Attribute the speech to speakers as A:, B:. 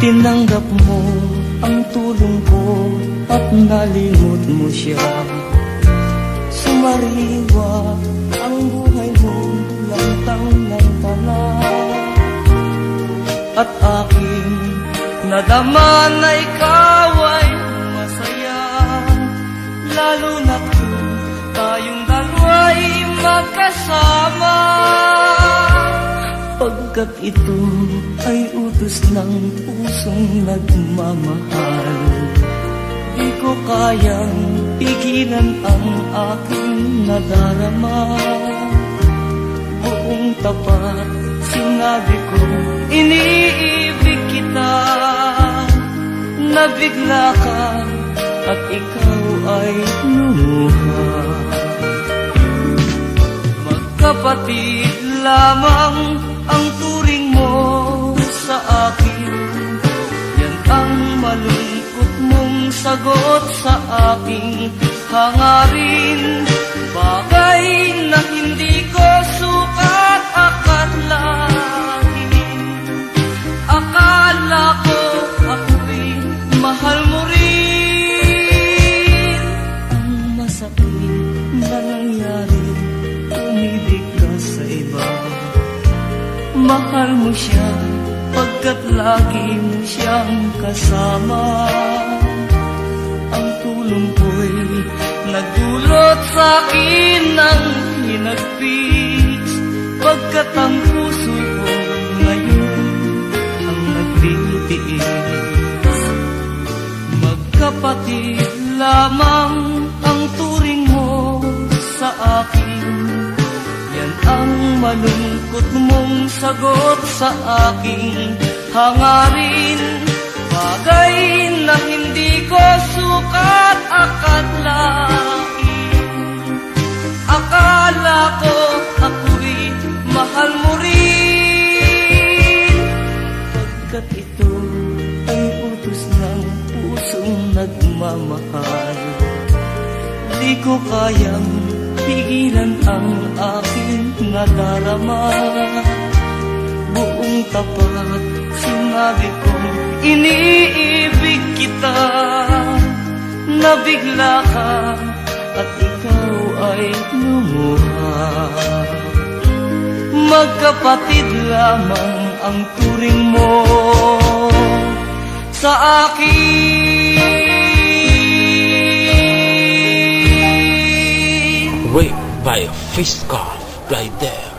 A: Tinanggap mo ang tulong ko at nalimot mo siya. Sumariwa ang buhay mo, lantang-lanta na. At aking nadama na ikaw ay masaya, lalo na't kung tayong dalawa'y magkasama. Pagkat ito ay utos ng pusong nagmamahal, di ko kayang pigilan ang aking nadarama. Buong tapat sinabi ko, iniibig kita. Nabigla ka at ikaw ay lumuha. Magkapatid lamang ang turing mo sa akin, yan ang malungkot mong sagot sa aking hangarin. Bagay na hindi ko sukat akalain. Akala ko ako'y mahal mo rin. Ang masakit na nangyari, umibig ka sa iba. Mahal mo siya pagkat lagi mo siyang kasama. Ang tulong ko'y nagdulot sa'kin ng hinagpis, pagkat ang puso ko ngayon ang nagtitiis. Magkapatid lamang ang turing mo sa akin, yan ang malungkot mong sagot sa aking hangarin. Bagay na hindi ko sukat akalain. Akala ko ako'y mahal mo rin. Pagkat ito ay utos ng pusong nagmamahal, di ko kayang pigilan ang aking nadarama. Buong tapat sinabi ko, iniibig kita. Nabigla ka at ikaw ay lumuha. Magkapatid lamang ang turing mo sa akin.
B: Raped by a fist card right there.